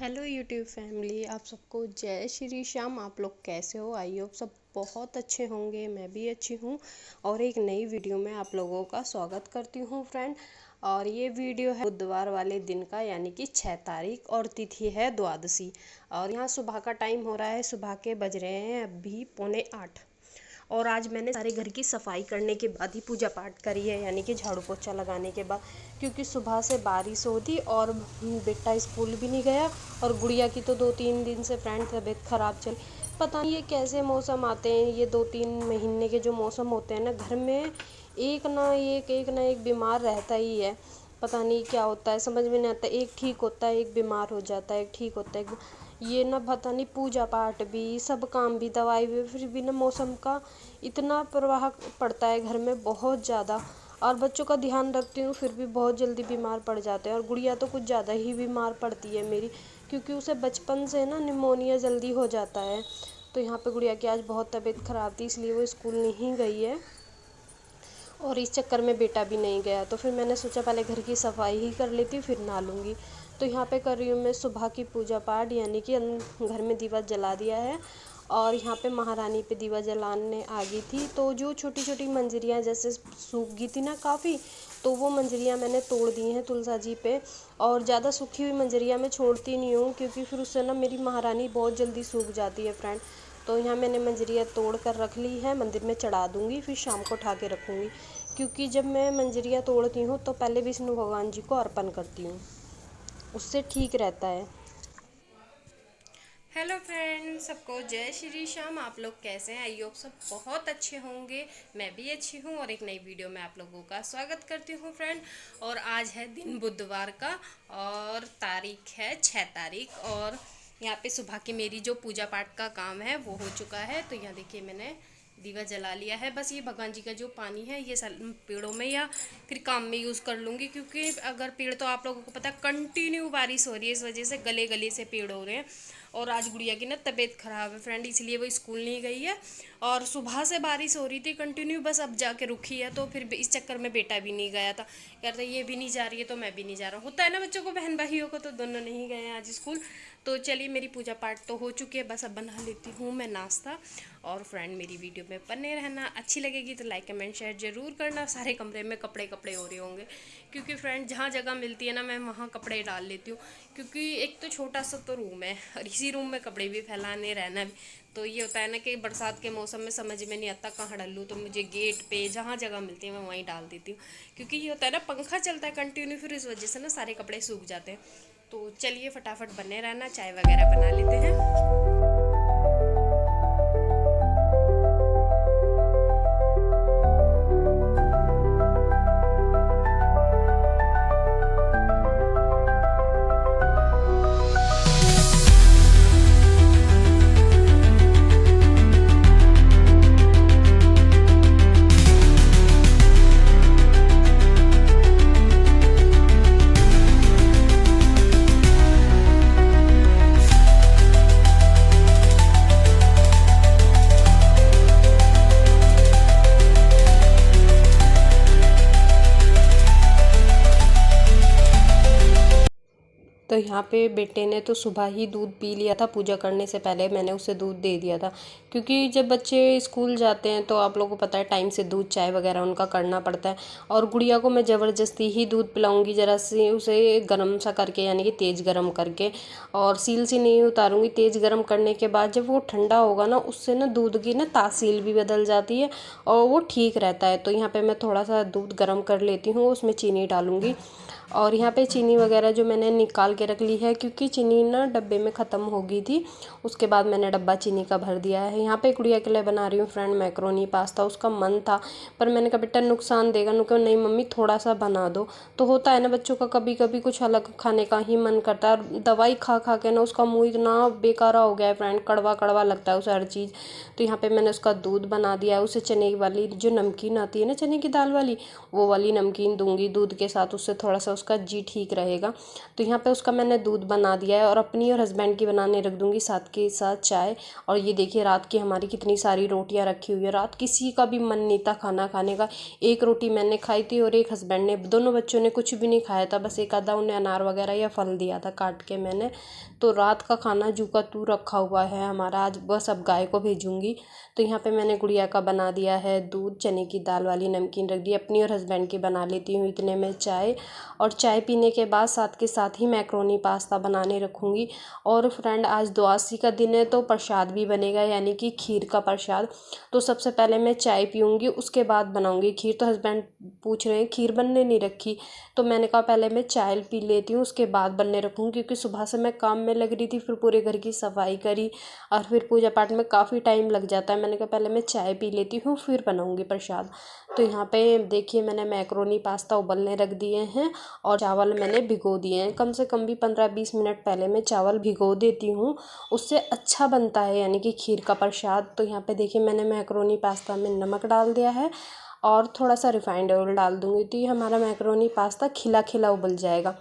Hello YouTube family, आप सबको जय श्री श्याम। आप लोग कैसे हो? आई होप सब बहुत अच्छे होंगे। मैं भी अच्छी हूँ और एक नई वीडियो में आप लोगों का स्वागत करती हूँ फ्रेंड। और ये वीडियो है बुधवार वाले दिन का, यानी कि 6 तारीख, और तिथि है द्वादशी। और यहाँ सुबह का टाइम हो रहा है, सुबह के बज रहे हैं अभी 7:45। और आज मैंने सारे घर की सफाई करने के बाद ही पूजा पाठ करी है, यानी कि झाड़ू पोछा लगाने के बाद, क्योंकि सुबह से बारिश होती और बेटा स्कूल भी नहीं गया। और गुड़िया की तो 2-3 दिन से फ्रेंड तबीयत ख़राब चल। पता नहीं ये कैसे मौसम आते हैं, ये 2-3 महीने के जो मौसम होते हैं ना, घर में एक ना एक बीमार रहता ही है। पता नहीं क्या होता है, समझ में नहीं आता। एक ठीक होता है, एक बीमार हो जाता है, एक ठीक होता है, ये ना पता नहीं। पूजा पाठ भी, सब काम भी, दवाई भी, फिर भी ना मौसम का इतना प्रभाव पड़ता है घर में बहुत ज़्यादा। और बच्चों का ध्यान रखती हूँ फिर भी बहुत जल्दी बीमार पड़ जाते हैं। और गुड़िया तो कुछ ज़्यादा ही बीमार पड़ती है मेरी, क्योंकि उसे बचपन से ना निमोनिया जल्दी हो जाता है। तो यहाँ पे गुड़िया की आज बहुत तबीयत ख़राब थी, इसलिए वो स्कूल नहीं गई है। और इस चक्कर में बेटा भी नहीं गया, तो फिर मैंने सोचा पहले घर की सफाई ही कर लेती हूँ, फिर नहा लूँगी। तो यहाँ पे कर रही हूँ मैं सुबह की पूजा पाठ, यानी कि घर में दीवा जला दिया है। और यहाँ पे महारानी पे दीवा जलाने आ गई थी, तो जो छोटी छोटी मंजरियाँ जैसे सूख गई थी ना काफ़ी, तो वो मंजरियाँ मैंने तोड़ दी हैं तुलसा जी पे। और ज़्यादा सूखी हुई मंजरियाँ मैं छोड़ती नहीं हूँ, क्योंकि फिर उससे ना मेरी महारानी बहुत जल्दी सूख जाती है फ्रेंड। तो यहाँ मैंने मंजरियाँ तोड़ कर रख ली है, मंदिर में चढ़ा दूँगी, फिर शाम को उठा के रखूँगी। क्योंकि जब मैं मंजरियाँ तोड़ती हूँ तो पहले विष्णु भगवान जी को अर्पण करती हूँ, उससे ठीक रहता है। हेलो फ्रेंड्स, सबको जय श्री श्याम। आप लोग कैसे हैं? आई होप सब बहुत अच्छे होंगे। मैं भी अच्छी हूँ और एक नई वीडियो में आप लोगों का स्वागत करती हूँ फ्रेंड। और आज है दिन बुधवार का और तारीख है 6 तारीख। और यहाँ पे सुबह की मेरी जो पूजा पाठ का काम है वो हो चुका है। तो यहाँ देखिए मैंने दीवा जला लिया है। बस ये भगवान जी का जो पानी है ये पेड़ों में या फिर काम में यूज़ कर लूँगी, क्योंकि अगर पेड़ तो आप लोगों को पता है कंटिन्यू बारिश हो रही है, इस वजह से गले गले से पेड़ हो रहे हैं। और आज गुड़िया की ना तबीयत ख़राब है फ्रेंड, इसलिए वो स्कूल नहीं गई है। और सुबह से बारिश हो रही थी कंटिन्यू, बस अब जाके रुकी है। तो फिर इस चक्कर में बेटा भी नहीं गया था, कहते ये भी नहीं जा रही है तो मैं भी नहीं जा रहा। होता है ना बच्चों को, बहन भाइयों को, तो दोनों नहीं गए हैं आज स्कूल। तो चलिए मेरी पूजा पाठ तो हो चुकी है, बस अब बना लेती हूँ मैं नाश्ता। और फ्रेंड मेरी वीडियो में बने रहना, अच्छी लगेगी तो लाइक कमेंट शेयर ज़रूर करना। सारे कमरे में कपड़े कपड़े हो रहे होंगे, क्योंकि फ्रेंड जहाँ जगह मिलती है ना मैं वहाँ कपड़े डाल लेती हूँ। क्योंकि एक तो छोटा सा तो रूम है और इसी रूम में कपड़े भी फैलाने रहना भी, तो ये होता है ना कि बरसात के मौसम में समझ में नहीं आता कहाँ डालूँ। तो मुझे गेट पे जहाँ जगह मिलती है मैं वहीं डाल देती हूँ, क्योंकि ये होता है ना पंखा चलता है कंटिन्यू, फिर इस वजह से ना सारे कपड़े सूख जाते हैं। तो चलिए फटाफट बने रहना, चाय वगैरह बना लेते हैं। तो यहाँ पे बेटे ने तो सुबह ही दूध पी लिया था, पूजा करने से पहले मैंने उसे दूध दे दिया था। क्योंकि जब बच्चे स्कूल जाते हैं तो आप लोगों को पता है टाइम से दूध चाय वगैरह उनका करना पड़ता है। और गुड़िया को मैं ज़बरदस्ती ही दूध पिलाऊंगी, ज़रा सी उसे गर्म सा करके, यानी कि तेज़ गर्म करके। और सील सी नहीं उतारूंगी, तेज़ गर्म करने के बाद जब वो ठंडा होगा ना, उससे ना दूध की ना तासील भी बदल जाती है और वो ठीक रहता है। तो यहाँ पर मैं थोड़ा सा दूध गर्म कर लेती हूँ, उसमें चीनी डालूँगी। और यहाँ पे चीनी वगैरह जो मैंने निकाल के रख ली है, क्योंकि चीनी ना डब्बे में ख़त्म हो गई थी। उसके बाद मैंने डब्बा चीनी का भर दिया है। यहाँ पे गुड़िया के लिए बना रही हूँ फ्रेंड मैक्रोनी पास्ता। उसका मन था, पर मैंने कहा बेटा नुकसान देगा, नहीं मम्मी थोड़ा सा बना दो। तो होता है ना बच्चों का कभी कभी कुछ अलग खाने का ही मन करता है। दवाई खा खा के ना उसका मुँह इतना बेकारा हो गया है फ्रेंड, कड़वा कड़वा लगता है उसे हर चीज़। तो यहाँ पे मैंने उसका दूध बना दिया है। उसे चने वाली जो नमकीन आती है ना, चने की दाल वाली, वो वाली नमकीन दूंगी दूध के साथ। उससे थोड़ा सा उसका जी ठीक रहेगा। तो यहाँ पे उसका मैंने दूध बना दिया है और अपनी और हस्बैंड की बनाने रख दूँगी साथ के साथ चाय। और ये देखिए रात की हमारी कितनी सारी रोटियाँ रखी हुई है। रात किसी का भी मन नहीं था खाना खाने का। एक रोटी मैंने खाई थी और एक हस्बैंड ने, दोनों बच्चों ने कुछ भी नहीं खाया था, बस एक आधा उन्हें अनार वगैरह या फल दिया था काट के मैंने। तो रात का खाना जू का तू रखा हुआ है हमारा, आज बस अब गाय को भेजूंगी। तो यहाँ पे मैंने गुड़िया का बना दिया है दूध, चने की दाल वाली नमकीन रख दी। अपनी और हस्बैंड की बना लेती हूँ इतने में चाय। और चाय पीने के बाद साथ के साथ ही मैक्रोनी पास्ता बनाने रखूँगी। और फ्रेंड आज द्वादशी का दिन है तो प्रसाद भी बनेगा, यानी कि खीर का प्रसाद। तो सबसे पहले मैं चाय पीऊँगी, उसके बाद बनाऊँगी खीर। तो हस्बैंड पूछ रहे हैं खीर बनने नहीं रखी, तो मैंने कहा पहले मैं चाय पी लेती हूँ उसके बाद बनने रखूँगी, क्योंकि सुबह से मैं काम में लग रही थी, फिर पूरे घर की सफाई करी और फिर पूजा पाठ में काफ़ी टाइम लग जाता है। मैंने कहा पहले मैं चाय पी लेती हूँ फिर बनाऊँगी प्रसाद। तो यहाँ पे देखिए मैंने मैक्रोनी पास्ता उबलने रख दिए हैं और चावल मैंने भिगो दिए हैं। कम से कम भी 15-20 मिनट पहले मैं चावल भिगो देती हूँ, उससे अच्छा बनता है यानी कि खीर का प्रसाद। तो यहाँ पे देखिए मैंने मैक्रोनी पास्ता में नमक डाल दिया है और थोड़ा सा रिफाइंड ऑयल डाल दूँगी। तो ये हमारा मैक्रोनी पास्ता खिला खिला उबल जाएगा।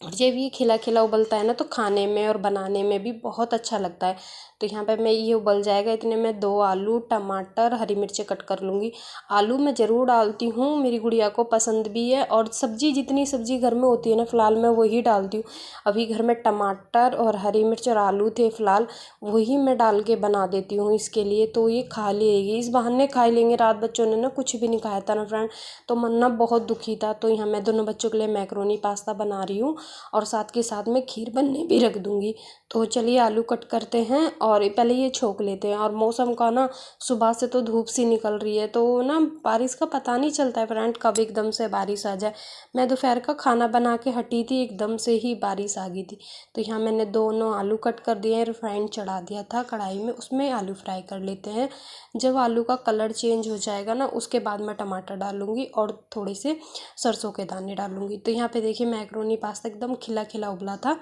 और जब ये खिला खिला उबलता है ना तो खाने में और बनाने में भी बहुत अच्छा लगता है। तो यहाँ पे मैं ये उबल जाएगा इतने में 2 आलू, टमाटर, हरी मिर्ची कट कर लूँगी। आलू मैं ज़रूर डालती हूँ, मेरी गुड़िया को पसंद भी है। और सब्जी, जितनी सब्जी घर में होती है ना फ़िलहाल मैं वही डालती हूँ। अभी घर में टमाटर और हरी मिर्च और आलू थे फ़िलहाल, वही मैं डाल के बना देती हूँ इसके लिए। तो ये खा लेगी, इस बहाने खा लेंगे। रात बच्चों ने ना कुछ भी नहीं खाया था ना फ्रेंड, तो मन ना बहुत दुखी था। तो यहाँ मैं दोनों बच्चों के लिए मैक्रोनी पास्ता बना रही हूँ और साथ के साथ में खीर बनने भी रख दूँगी। तो चलिए आलू कट करते हैं और पहले ये छोक लेते हैं। और मौसम का ना सुबह से तो धूप सी निकल रही है, तो ना बारिश का पता नहीं चलता है फ्रेंड, कब एकदम से बारिश आ जाए। मैं दोपहर का खाना बना के हटी थी, एकदम से ही बारिश आ गई थी। तो यहाँ मैंने दोनों आलू कट कर दिए हैं, रिफाइंड चढ़ा दिया था कढ़ाई में, उसमें आलू फ्राई कर लेते हैं। जब आलू का कलर चेंज हो जाएगा ना उसके बाद मैं टमाटर डालूंगी और थोड़े से सरसों के दाने डालूंगी। तो यहाँ पे देखिए मैक्रोनी पास्ता एकदम खिला खिला उबला था।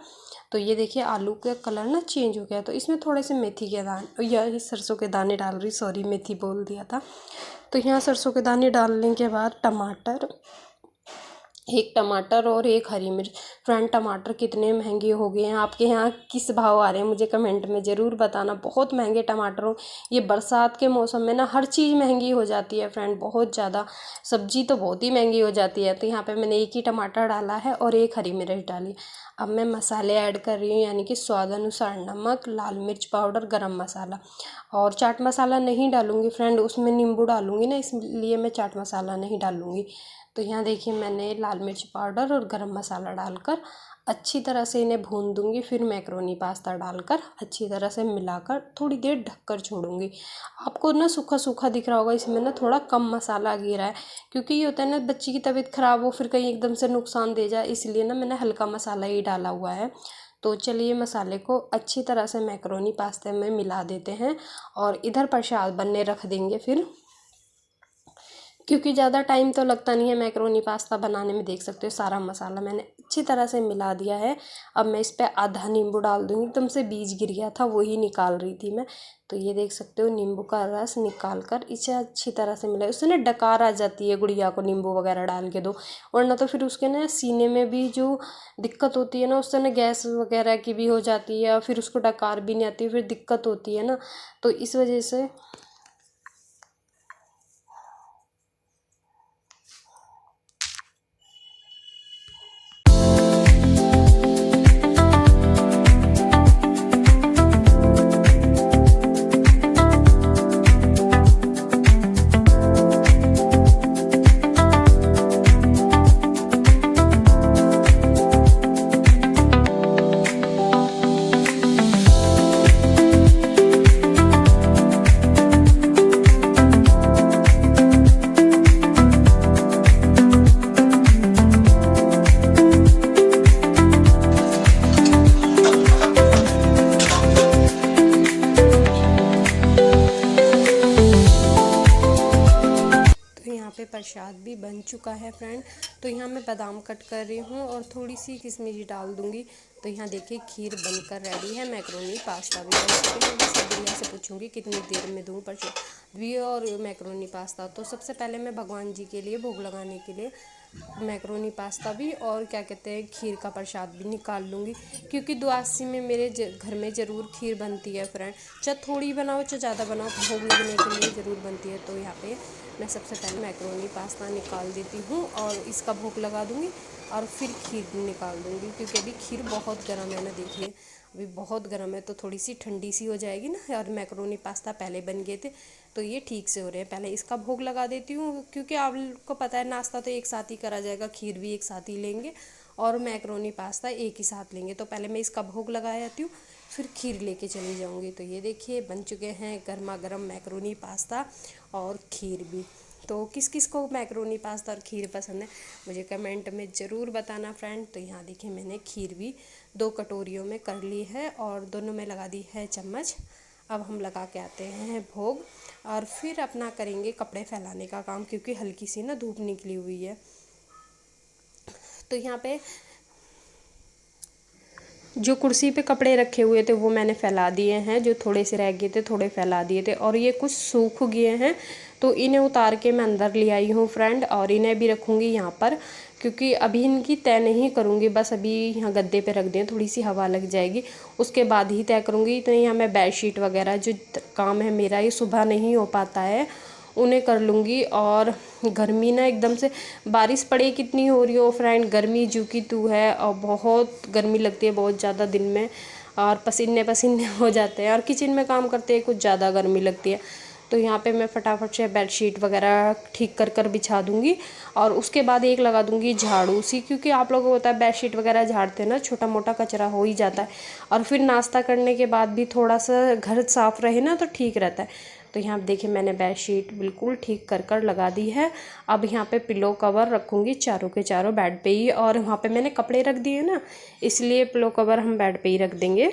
तो ये देखिए आलू का कलर ना चेंज हो गया, तो इसमें थोड़े से मेथी के दाने या सरसों के दाने डाल रही, सॉरी मेथी बोल दिया था। तो यहाँ सरसों के दाने डालने के बाद टमाटर, एक टमाटर और एक हरी मिर्च। फ्रेंड टमाटर कितने महंगे हो गए हैं, आपके यहाँ किस भाव आ रहे हैं मुझे कमेंट में ज़रूर बताना। बहुत महंगे टमाटर हो, ये बरसात के मौसम में ना हर चीज़ महंगी हो जाती है फ्रेंड, बहुत ज़्यादा। सब्जी तो बहुत ही महंगी हो जाती है। तो यहाँ पे मैंने एक ही टमाटर डाला है और एक हरी मिर्च डाली। अब मैं मसाले ऐड कर रही हूँ, यानी कि स्वाद अनुसार नमक, लाल मिर्च पाउडर, गरम मसाला। और चाट मसाला नहीं डालूँगी फ्रेंड, उसमें नींबू डालूँगी ना, इसलिए मैं चाट मसाला नहीं डालूँगी। तो यहाँ देखिए मैंने लाल मिर्च पाउडर और गरम मसाला डालकर अच्छी तरह से इन्हें भून दूंगी। फिर मैक्रोनी पास्ता डालकर अच्छी तरह से मिलाकर थोड़ी देर ढककर छोड़ूंगी। आपको ना सूखा सूखा दिख रहा होगा, इसमें ना थोड़ा कम मसाला गिरा है, क्योंकि ये होता है ना बच्ची की तबीयत ख़राब हो फिर कहीं एकदम से नुकसान दे जाए, इसलिए ना मैंने हल्का मसाला ही डाला हुआ है। तो चलिए मसाले को अच्छी तरह से मैक्रोनी पास्ते में मिला देते हैं और इधर प्रसाद बनने रख देंगे फिर, क्योंकि ज़्यादा टाइम तो लगता नहीं है मैक्रोनी पास्ता बनाने में। देख सकते हो सारा मसाला मैंने अच्छी तरह से मिला दिया है। अब मैं इस पर आधा नींबू डाल दूँगी, एकदम से बीज गिर गया था वही निकाल रही थी मैं। तो ये देख सकते हो नींबू का रस निकाल कर इसे अच्छी तरह से मिला। उससे ना डकार आ जाती है, गुड़िया को नींबू वगैरह डाल के दो, वरना तो फिर उसके ना सीने में भी जो दिक्कत होती है ना, उससे ना गैस वगैरह की भी हो जाती है, फिर उसको डकार भी नहीं आती, फिर दिक्कत होती है ना। तो इस वजह से पे प्रसाद भी बन चुका है फ्रेंड। तो यहाँ मैं बादाम कट कर रही हूँ और थोड़ी सी किशमिश डाल दूँगी। तो यहाँ देखिए खीर बनकर रेडी है, मैक्रोनी पास्ता भी बन चुके हैं। बस गुड़िया से पूछूंगी कितनी देर में दूँ प्रसाद भी और मैक्रोनी पास्ता। तो सबसे पहले मैं भगवान जी के लिए भोग लगाने के लिए मैक्रोनी पास्ता भी और क्या कहते हैं खीर का प्रसाद भी निकाल लूँगी, क्योंकि द्वादशी में मेरे घर में ज़रूर खीर बनती है फ्रेंड। चाहे थोड़ी बनाओ चाहे ज़्यादा बनाओ, भोग लगने के लिए ज़रूर बनती है। तो यहाँ पे मैं सबसे पहले मैक्रोनी पास्ता निकाल देती हूँ और इसका भोग लगा दूँगी और फिर खीर निकाल दूँगी, क्योंकि अभी खीर बहुत गर्म है ना, देखिए अभी बहुत गर्म है, तो थोड़ी सी ठंडी सी हो जाएगी ना। और मैक्रोनी पास्ता पहले बन गए थे तो ये ठीक से हो रहे हैं। पहले इसका भोग लगा देती हूँ, क्योंकि आपको पता है नाश्ता तो एक साथ ही करा जाएगा, खीर भी एक साथ ही लेंगे और मैक्रोनी पास्ता एक ही साथ लेंगे। तो पहले मैं इसका भोग लगा आती हूँ, फिर खीर लेके चली जाऊँगी। तो ये देखिए बन चुके हैं गर्मा गर्म मैक्रोनी पास्ता और खीर भी। तो किस किस को मैक्रोनी पास्ता और खीर पसंद है मुझे कमेंट में ज़रूर बताना फ्रेंड। तो यहाँ देखिए मैंने खीर भी 2 कटोरियों में कर ली है और दोनों में लगा दी है चम्मच। अब हम लगा के आते हैं भोग और फिर अपना करेंगे कपड़े फैलाने का काम, क्योंकि हल्की सी ना धूप निकली हुई है। तो यहाँ पे जो कुर्सी पे कपड़े रखे हुए थे वो मैंने फैला दिए हैं, जो थोड़े से रह गए थे थोड़े फैला दिए थे, और ये कुछ सूख गए हैं तो इन्हें उतार के मैं अंदर ले आई हूँ फ्रेंड। और इन्हें भी रखूँगी यहाँ पर, क्योंकि अभी इनकी तय नहीं करूँगी, बस अभी यहाँ गद्दे पे रख दें, थोड़ी सी हवा लग जाएगी, उसके बाद ही तय करूँगी। तो यहाँ मैं बेडशीट वगैरह जो काम है मेरा ये सुबह नहीं हो पाता है, उन्हें कर लूँगी। और गर्मी ना एकदम से बारिश पड़े कितनी हो रही हो फ्रेंड, गर्मी जू की तू है और बहुत गर्मी लगती है बहुत ज़्यादा दिन में, और पसीने पसीने हो जाते हैं, और किचन में काम करते हैं कुछ ज़्यादा गर्मी लगती है। तो यहाँ पे मैं फटाफट से बेडशीट वगैरह ठीक कर कर बिछा दूँगी और उसके बाद एक लगा दूँगी झाड़ू सी, क्योंकि आप लोगों को होता है बेडशीट वगैरह झाड़ते हैं ना छोटा मोटा कचरा हो ही जाता है, और फिर नाश्ता करने के बाद भी थोड़ा सा घर साफ़ रहे ना तो ठीक रहता है। तो यहाँ देखिए मैंने बेडशीट बिल्कुल ठीक कर कर लगा दी है। अब यहाँ पे पिलो कवर रखूँगी चारों के चारों बेड पे ही, और वहाँ पे मैंने कपड़े रख दिए ना, इसलिए पिलो कवर हम बेड पे ही रख देंगे।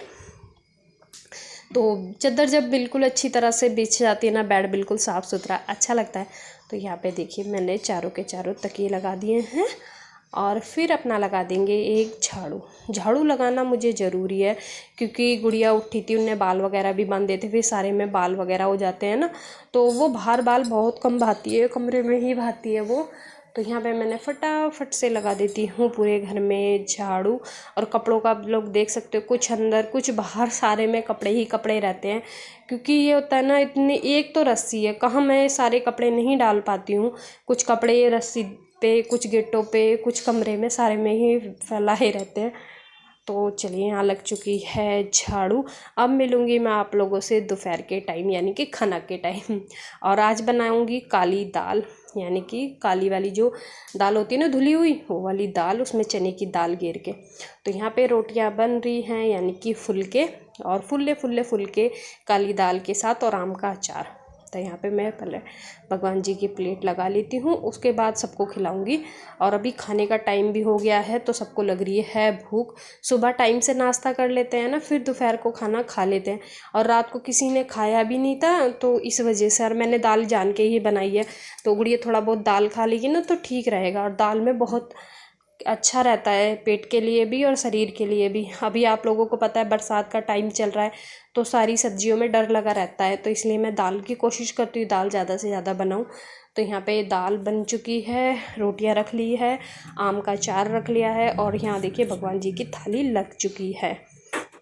तो चादर जब बिल्कुल अच्छी तरह से बिछ जाती है ना, बेड बिल्कुल साफ़ सुथरा अच्छा लगता है। तो यहाँ पे देखिए मैंने चारों के चारों तकिए लगा दिए हैं और फिर अपना लगा देंगे एक झाड़ू। झाड़ू लगाना मुझे ज़रूरी है, क्योंकि गुड़िया उठी थी, उन्हें बाल वगैरह भी बांधे थे, फिर सारे में बाल वगैरह हो जाते हैं ना, तो वो बाहर बाल बहुत कम बहाती है, कमरे में ही बहाती है वो। तो यहाँ पे मैंने फटाफट से लगा देती हूँ पूरे घर में झाड़ू। और कपड़ों का आप लोग देख सकते हो, कुछ अंदर कुछ बाहर, सारे में कपड़े ही कपड़े रहते हैं, क्योंकि ये होता है ना इतनी एक तो रस्सी है, कहाँ मैं सारे कपड़े नहीं डाल पाती हूँ, कुछ कपड़े रस्सी पे, कुछ गेटों पे, कुछ कमरे में, सारे में ही फैलाए रहते हैं। तो चलिए यहाँ लग चुकी है झाड़ू। अब मिलूँगी मैं आप लोगों से दोपहर के टाइम, यानी कि खाना के टाइम। और आज बनाऊँगी काली दाल, यानी कि काली वाली जो दाल होती है ना धुली हुई, वो वाली दाल, उसमें चने की दाल घेर के। तो यहाँ पे रोटियाँ बन रही हैं, यानी कि फुलके, और फुल्ले काली दाल के साथ, और आम का अचार। तो यहाँ पे मैं पहले भगवान जी की प्लेट लगा लेती हूँ, उसके बाद सबको खिलाऊंगी। और अभी खाने का टाइम भी हो गया है, तो सबको लग रही है भूख। सुबह टाइम से नाश्ता कर लेते हैं ना, फिर दोपहर को खाना खा लेते हैं, और रात को किसी ने खाया भी नहीं था, तो इस वजह से। और मैंने दाल जान के ही बनाई है, तो गुड़िया थोड़ा बहुत दाल खा लेगी ना तो ठीक रहेगा। और दाल में बहुत अच्छा रहता है पेट के लिए भी और शरीर के लिए भी। अभी आप लोगों को पता है बरसात का टाइम चल रहा है, तो सारी सब्जियों में डर लगा रहता है, तो इसलिए मैं दाल की कोशिश करती हूँ दाल ज़्यादा से ज़्यादा बनाऊँ। तो यहाँ पे दाल बन चुकी है, रोटियाँ रख ली है, आम का अचार रख लिया है, और यहाँ देखिए भगवान जी की थाली लग चुकी है।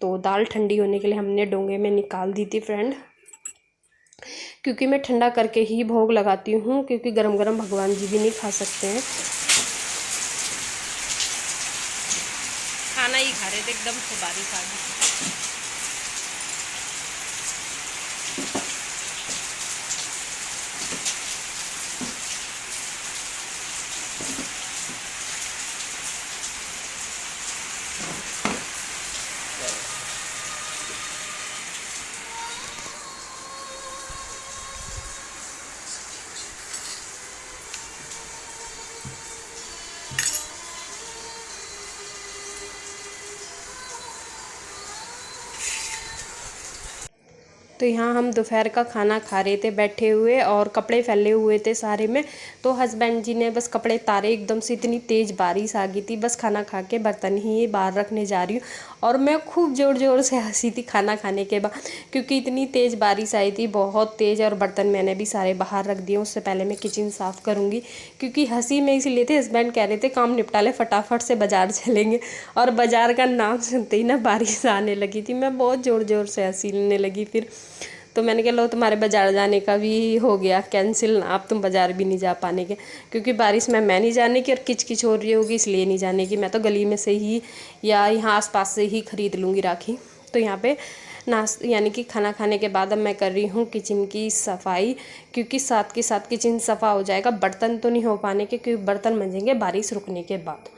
तो दाल ठंडी होने के लिए हमने डोंगे में निकाल दी थी फ्रेंड, क्योंकि मैं ठंडा करके ही भोग लगाती हूँ, क्योंकि गरम गरम भगवान जी भी नहीं खा सकते हैं। खाना ही खा रहे थे एकदम से बारिश आ गई। तो यहाँ हम दोपहर का खाना खा रहे थे बैठे हुए, और कपड़े फैले हुए थे सारे में। तो हस्बैंड जी ने बस कपड़े तारे, एकदम से इतनी तेज़ बारिश आ गई थी। बस खाना खा के बर्तन ही बाहर रखने जा रही हूँ, और मैं खूब ज़ोर ज़ोर से हंसी थी खाना खाने के बाद, क्योंकि इतनी तेज़ बारिश आई थी, बहुत तेज़। और बर्तन मैंने भी सारे बाहर रख दिए। उससे पहले मैं किचन साफ़ करूँगी, क्योंकि हंसी में इसलिए थे, हस्बैंड कह रहे थे काम निपटा ले, फटाफट से बाज़ार चलेंगे। और बाज़ार का नाम सुनते ही ना बारिश आने लगी थी। मैं बहुत ज़ोर ज़ोर से हंसी लेने लगी। फिर तो मैंने कहा लो, तुम्हारे बाज़ार जाने का भी हो गया कैंसिल, अब तुम बाज़ार भी नहीं जा पाने के, क्योंकि बारिश में मैं नहीं जाने की और किचकिच हो रही होगी, इसलिए नहीं जाने की। मैं तो गली में से ही या यहाँ आसपास से ही ख़रीद लूँगी राखी। तो यहाँ पे यानी कि खाना खाने के बाद अब मैं कर रही हूँ किचन की सफाई, क्योंकि साथ के साथ किचन सफ़ा हो जाएगा। बर्तन तो नहीं हो पाने के, क्योंकि बर्तन मंजेंगे बारिश रुकने के बाद,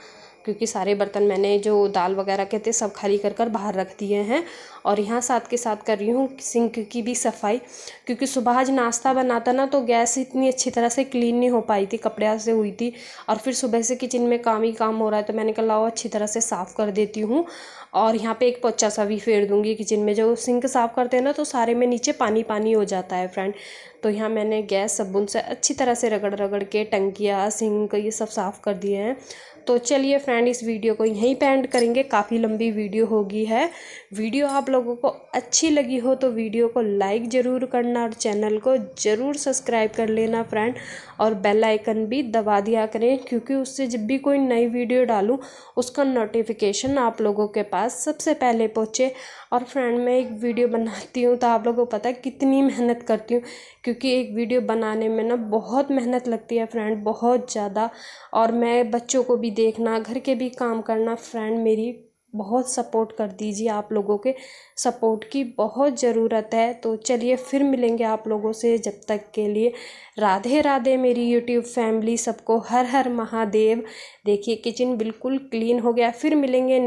क्योंकि सारे बर्तन मैंने जो दाल वगैरह के थे सब खाली कर बाहर रख दिए हैं। और यहाँ साथ के साथ कर रही हूँ सिंक की भी सफाई, क्योंकि सुबह आज नाश्ता बना था ना, तो गैस इतनी अच्छी तरह से क्लीन नहीं हो पाई थी, कपड़े से हुई थी। और फिर सुबह से किचन में काम ही काम हो रहा है, तो मैंने कहा लाओ अच्छी तरह से साफ़ कर देती हूँ। और यहाँ पे एक पोछा सा भी फेर दूँगी किचन में। जो सिंक साफ़ करते हैं ना, तो सारे में नीचे पानी पानी हो जाता है फ्रेंड। तो यहाँ मैंने गैस साबुन से अच्छी तरह से रगड़ रगड़ के टंकियाँ, सिंक, ये सब साफ़ कर दिए हैं। तो चलिए फ्रेंड, इस वीडियो को यहीं पे एंड करेंगे। काफ़ी लंबी वीडियो होगी है। वीडियो आप लोगों को अच्छी लगी हो तो वीडियो को लाइक ज़रूर करना, और चैनल को ज़रूर सब्सक्राइब कर लेना फ्रेंड, और बेल आइकन भी दबा दिया करें, क्योंकि उससे जब भी कोई नई वीडियो डालूँ उसका नोटिफिकेशन आप लोगों के पास सबसे पहले पहुँचे। और फ्रेंड, मैं एक वीडियो बनाती हूँ तो आप लोगों को पता है कितनी मेहनत करती हूँ, क्योंकि एक वीडियो बनाने में ना बहुत मेहनत लगती है फ्रेंड, बहुत ज़्यादा। और मैं बच्चों को भी देखना, घर के भी काम करना फ्रेंड, मेरी बहुत सपोर्ट कर दीजिए। आप लोगों के सपोर्ट की बहुत ज़रूरत है। तो चलिए फिर मिलेंगे आप लोगों से, जब तक के लिए राधे राधे मेरी यूट्यूब फैमिली। सबको हर हर महादेव। देखिए किचन बिल्कुल क्लीन हो गया। फिर मिलेंगे